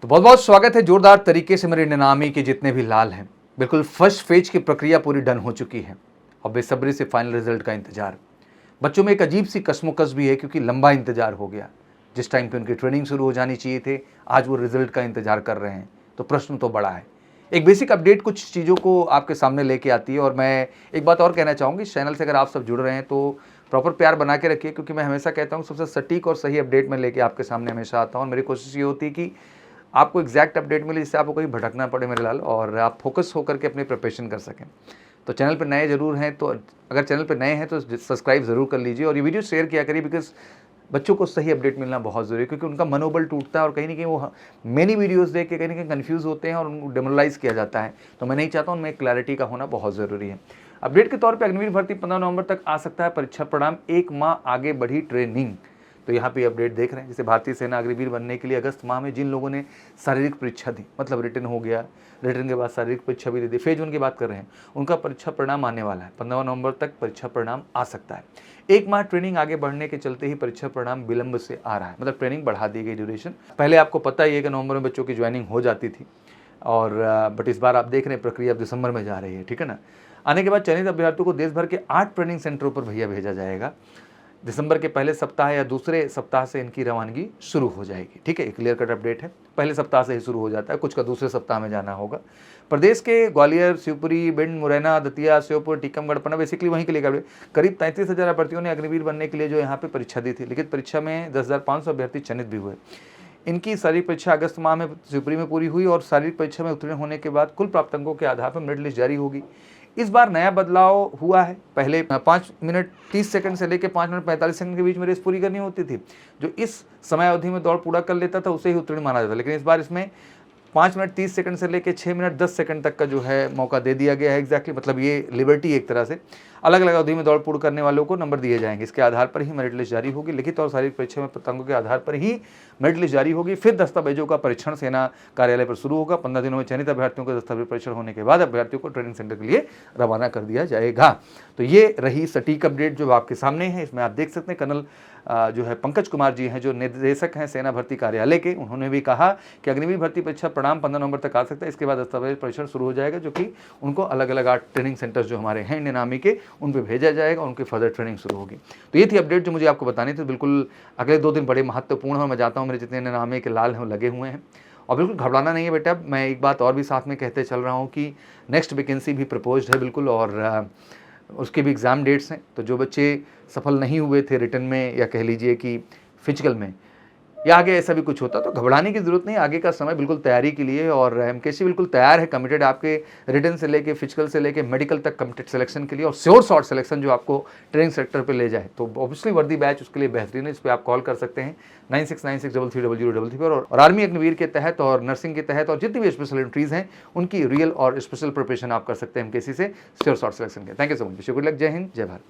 तो बहुत बहुत स्वागत है जोरदार तरीके से मेरे निनामी के जितने भी लाल हैं। बिल्कुल फर्स्ट फेज की प्रक्रिया पूरी डन हो चुकी है और बेसब्री से फाइनल रिजल्ट का इंतजार। बच्चों में एक अजीब सी कश्मोकश भी है क्योंकि लंबा इंतजार हो गया। जिस टाइम पे उनकी ट्रेनिंग शुरू हो जानी चाहिए थे, आज वो रिजल्ट का इंतजार कर रहे हैं। तो प्रश्न तो बड़ा है। एक बेसिक अपडेट कुछ चीज़ों को आपके सामने लेके आती है और मैं एक बात और कहना चाहूँगी, इस चैनल से अगर आप सब जुड़ रहे हैं तो प्रॉपर प्यार बना के रखिए, क्योंकि मैं हमेशा कहता हूँ सबसे सटीक और सही अपडेट मैं लेके आपके सामने हमेशा आता हूँ। और मेरी कोशिश ये होती है कि आपको एग्जैक्ट अपडेट मिले जिससे आपको कहीं भटकना पड़े मेरे लाल, और आप फोकस होकर के अपने प्रिपरेशन कर सकें। तो चैनल पर नए ज़रूर हैं, तो अगर चैनल पर नए हैं तो सब्सक्राइब ज़रूर कर लीजिए और ये वीडियो शेयर किया करिए, बिकॉज बच्चों को सही अपडेट मिलना बहुत ज़रूरी है, क्योंकि उनका मनोबल टूटता है और कहीं ना कहीं वो मेनी वीडियोस देख के कहीं ना कहीं कन्फ्यूज़ होते हैं और उनको डिमोरलाइज किया जाता है। तो मैं नहीं चाहता हूँ, उनमें क्लैरिटी का होना बहुत ज़रूरी है। अपडेट के तौर पर अग्निवीर भर्ती 15 नवंबर तक आ सकता है परीक्षा परिणाम, 1 माह आगे बढ़ी ट्रेनिंग। तो यहाँ पे अपडेट देख रहे हैं, जैसे भारतीय सेना अग्निवीर बनने के लिए अगस्त माह में जिन लोगों ने शारीरिक परीक्षा दी, मतलब रिटर्न हो गया, रिटर्न के बाद शारीरिक परीक्षा भी दे दी, फेज 1 की बात कर रहे हैं, उनका परीक्षा परिणाम आने वाला है। 15 नवंबर तक परीक्षा परिणाम आ सकता है। 1 माह ट्रेनिंग आगे बढ़ने के चलते ही परीक्षा परिणाम विलंब से आ रहा है, मतलब ट्रेनिंग बढ़ा दी गई ड्यूरेशन। पहले आपको पता ही है कि नवंबर में बच्चों की ज्वाइनिंग हो जाती थी, और बट इस बार आप देख रहे हैं प्रक्रिया अब दिसंबर में जा रही है, ठीक है ना। आने के बाद चयनित अभ्यर्थियों को देश भर के 8 ट्रेनिंग सेंटरों पर भैया भेजा जाएगा। दिसंबर के पहले सप्ताह या दूसरे सप्ताह से इनकी रवानगी शुरू हो जाएगी, ठीक है। एक क्लियर कट अपडेट है, पहले सप्ताह से ही शुरू हो जाता है, कुछ का दूसरे सप्ताह में जाना होगा। प्रदेश के ग्वालियर, शिवपुरी, भिंड, मुरैना, दतिया, श्योपुर, टीकमगढ़, पन्ना, बेसिकली वहीं के लिए करीब 33,000 अभ्यर्थियों ने अग्निवीर बनने के लिए जो यहाँ पे परीक्षा दी थी। लिखित परीक्षा में 10,500 अभ्यर्थी चयनित भी हुए। इनकी शारीरिक परीक्षा अगस्त माह में शिवपुरी में पूरी हुई और शारीरिक परीक्षा में उत्तीर्ण होने के बाद कुल प्राप्त अंकों के आधार पर मेरिट लिस्ट जारी होगी। इस बार नया बदलाव हुआ है। पहले 5 मिनट 30 सेकंड से लेकर 5 मिनट 45 सेकंड के बीच में रेस पूरी करनी होती थी। जो इस समय अवधि में दौड़ पूरा कर लेता था उसे ही उत्तीर्ण माना जाता, लेकिन इस बार इसमें 5 मिनट 30 सेकंड से लेकर 6 मिनट 10 सेकंड तक का जो है मौका दे दिया गया है। एग्जैक्टली मतलब ये लिबर्टी एक तरह से अलग अलग अवधि में दौड़ पूर्ण करने वालों को नंबर दिए जाएंगे। इसके आधार पर ही मेरिट लिस्ट जारी होगी। लिखित और शारीरिक परीक्षा में प्राप्त अंकों के आधार पर ही मेरिट लिस्ट जारी होगी। फिर दस्तावेजों का परीक्षण सेना कार्यालय पर शुरू होगा। 15 दिनों में चयनित अभ्यर्थियों का दस्तावेज परीक्षण होने के बाद अभ्यर्थियों को ट्रेनिंग सेंटर के लिए रवाना कर दिया जाएगा। तो ये रही सटीक अपडेट जो आपके सामने है। इसमें आप देख सकते हैं कर्नल जो है पंकज कुमार जी हैं, जो निदेशक हैं सेना भर्ती कार्यालय के, उन्होंने भी कहा कि अग्निवीर भर्ती परीक्षा परिणाम 15 नवंबर तक आ सकता है। इसके बाद दस्तावेज परीक्षण शुरू हो जाएगा, जो कि उनको अलग अलग 8 ट्रेनिंग सेंटर्स जो हमारे हैं निनामी के, उन पर भेजा जाएगा और उनकी फर्दर ट्रेनिंग शुरू होगी। तो ये थी अपडेट जो मुझे आपको बतानी थी। बिल्कुल अगले 2 दिन बड़े महत्वपूर्ण हैं। मैं चाहता हूँ मेरे जितने निनामी के लाल हैं वो लगे हुए हैं, और बिल्कुल घबराना नहीं है बेटा। मैं एक बात और भी साथ में कहते चल रहा हूँ कि नेक्स्ट वैकेंसी भी प्रपोज्ड है बिल्कुल, और उसके भी एग्ज़ाम डेट्स हैं। तो जो बच्चे सफल नहीं हुए थे रिटर्न में, या कह लीजिए कि फिजिकल में, या आगे ऐसा भी कुछ होता तो घबराने की ज़रूरत नहीं। आगे का समय बिल्कुल तैयारी के लिए, और एमकेसी बिल्कुल तैयार है, कमिटेड आपके रिटर्न से लेके फिजिकल से लेके मेडिकल तक कमिटेड सिलेक्शन के लिए, और श्योर शॉर्ट सिलेक्शन जो आपको ट्रेनिंग सेक्टर पे ले जाए। तो ऑब्वियसली वर्दी बैच उसके लिए बेहतरीन है। इस पर आप कॉल कर सकते हैं 9696330033 पर। और आर्मी अग्निवीर के तहत और नर्सिंग के तहत और जितनी भी स्पेशल एंट्रीज हैं उनकी रियल और स्पेशल प्रिपरेशन आप कर सकते हैं एमकेसी से श्योर शॉर्ट सिलेक्शन के। Thank you so much. Good luck. जय हिंद, जय भारत।